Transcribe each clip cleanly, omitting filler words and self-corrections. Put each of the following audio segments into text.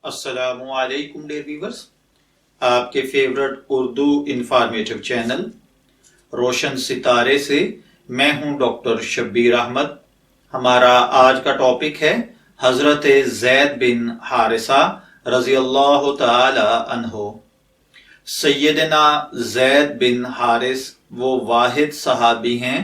السلام علیکم dear viewers, آپ کے فیورٹ اردو انفارمیٹو چینل روشن ستارے سے میں ہوں ڈاکٹر شبیر احمد۔ ہمارا آج کا ٹاپک ہے حضرت زید بن حارثہ رضی اللہ تعالی عنہ۔ سیدنا زید بن حارث وہ واحد صحابی ہیں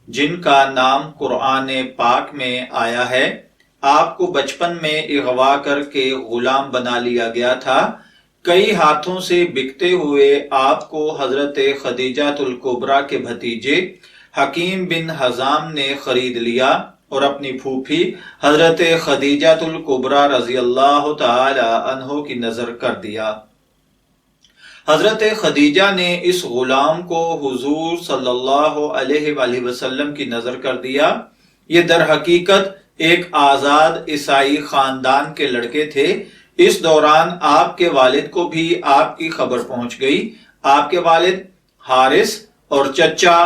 جن کا نام قرآن پاک میں آیا ہے۔ آپ کو بچپن میں اغوا کر کے غلام بنا لیا گیا تھا۔ کئی ہاتھوں سے بکتے ہوئے آپ کو حضرت خدیجہ الکبریٰ کے بھتیجے حکیم بن حزام نے خرید لیا اور اپنی پھوپھی حضرت خدیجہ الکبریٰ رضی اللہ تعالی عنہ کی نظر کر دیا۔ حضرت خدیجہ نے اس غلام کو حضور صلی اللہ علیہ وآلہ وسلم کی نظر کر دیا۔ یہ در حقیقت ایک آزاد عیسائی خاندان کے لڑکے تھے۔ اس دوران آپ کے والد کو بھی آپ کی خبر پہنچ گئی۔ آپ کے والد حارث اور چچا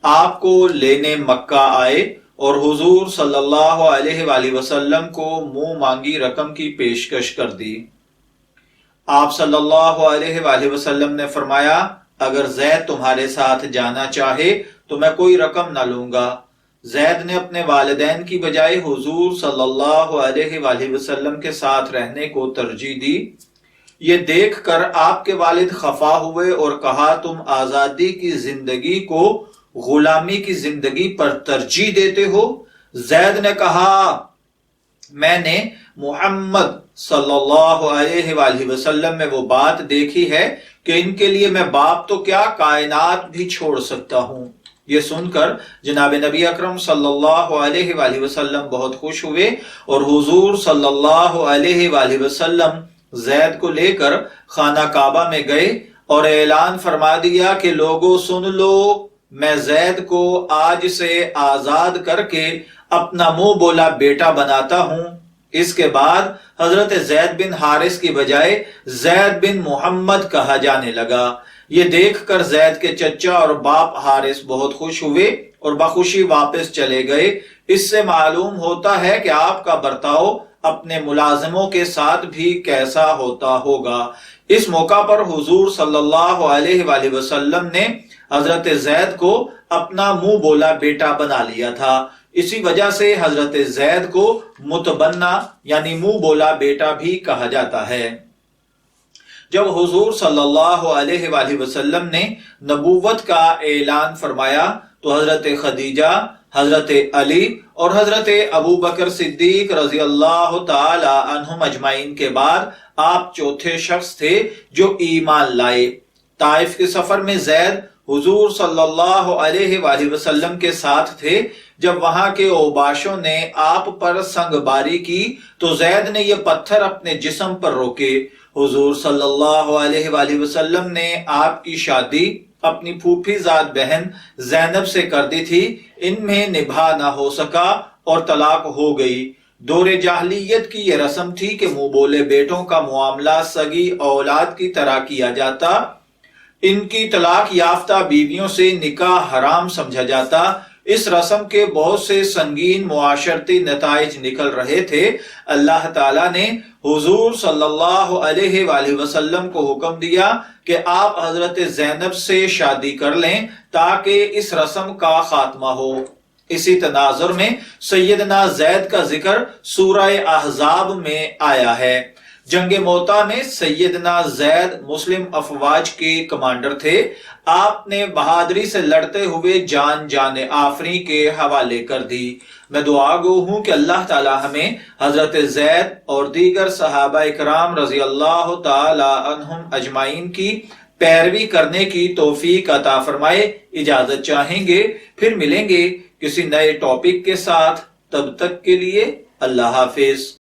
آپ کو لینے مکہ آئے اور حضور صلی اللہ علیہ وآلہ وسلم کو منہ مانگی رقم کی پیشکش کر دی۔ آپ صلی اللہ علیہ وآلہ وسلم نے فرمایا، اگر زید تمہارے ساتھ جانا چاہے تو میں کوئی رقم نہ لوں گا۔ زید نے اپنے والدین کی بجائے حضور صلی اللہ علیہ وآلہ وسلم کے ساتھ رہنے کو ترجیح دی۔ یہ دیکھ کر آپ کے والد خفا ہوئے اور کہا، تم آزادی کی زندگی کو غلامی کی زندگی پر ترجیح دیتے ہو؟ زید نے کہا، میں نے محمد صلی اللہ علیہ وآلہ وسلم میں وہ بات دیکھی ہے کہ ان کے لیے میں باپ تو کیا کائنات بھی چھوڑ سکتا ہوں۔ یہ سن کر جناب نبی اکرم صلی اللہ علیہ وآلہ وسلم بہت خوش ہوئے اور حضور صلی اللہ علیہ وآلہ وسلم زید کو لے کر خانہ کعبہ میں گئے اور اعلان فرما دیا کہ لوگوں سن لو، میں زید کو آج سے آزاد کر کے اپنا منہ بولا بیٹا بناتا ہوں۔ اس کے بعد حضرت زید بن حارث کی بجائے زید بن محمد کہا جانے لگا۔ یہ دیکھ کر زید کے چچا اور باپ حارث بہت خوش ہوئے اور بخوشی واپس چلے گئے۔ اس سے معلوم ہوتا ہے کہ آپ کا برتاؤ اپنے ملازموں کے ساتھ بھی کیسا ہوتا ہوگا۔ اس موقع پر حضور صلی اللہ علیہ وآلہ وسلم نے حضرت زید کو اپنا منہ بولا بیٹا بنا لیا تھا۔ اسی وجہ سے حضرت زید کو متبنہ یعنی منہ بولا بیٹا بھی کہا جاتا ہے۔ جب حضور صلی اللہ علیہ وآلہ وسلم نے نبوت کا اعلان فرمایا تو حضرت خدیجہ، حضرت علی اور حضرت ابو بکر صدیق رضی اللہ تعالی عنہم اجمعین کے بعد آپ چوتھے شخص تھے جو ایمان لائے۔ طائف کے سفر میں زید حضور صلی اللہ علیہ وآلہ وسلم کے ساتھ تھے۔ جب وہاں کے اوباشوں نے آپ پر سنگ باری کی تو زید نے یہ پتھر اپنے جسم پر روکے۔ حضور صلی اللہ علیہ وآلہ وسلم نے آپ کی شادی اپنی پھوپھی زاد بہن زینب سے کر دی تھی۔ ان میں نبھا نہ ہو سکا اور طلاق ہو گئی۔ دور جاہلیت کی یہ رسم تھی کہ منہ بولے بیٹوں کا معاملہ سگی اولاد کی طرح کیا جاتا۔ ان کی طلاق یافتہ بیویوں سے نکاح حرام سمجھا جاتا۔ اس رسم کے بہت سے سنگین معاشرتی نتائج نکل رہے تھے۔ اللہ تعالیٰ نے حضور صلی اللہ علیہ وآلہ وسلم کو حکم دیا کہ آپ حضرت زینب سے شادی کر لیں تاکہ اس رسم کا خاتمہ ہو۔ اسی تناظر میں سیدنا زید کا ذکر سورہ احزاب میں آیا ہے۔ جنگ موتا میں سیدنا زید مسلم افواج کے کمانڈر تھے۔ آپ نے بہادری سے لڑتے ہوئے جان آفری کے حوالے کر دی۔ میں دعا گو ہوں کہ اللہ تعالی ہمیں حضرت زید اور دیگر صحابہ اکرام رضی اللہ تعالی عنہم اجمعین کی پیروی کرنے کی توفیق عطا فرمائے۔ اجازت چاہیں گے، پھر ملیں گے کسی نئے ٹاپک کے ساتھ۔ تب تک کے لیے اللہ حافظ۔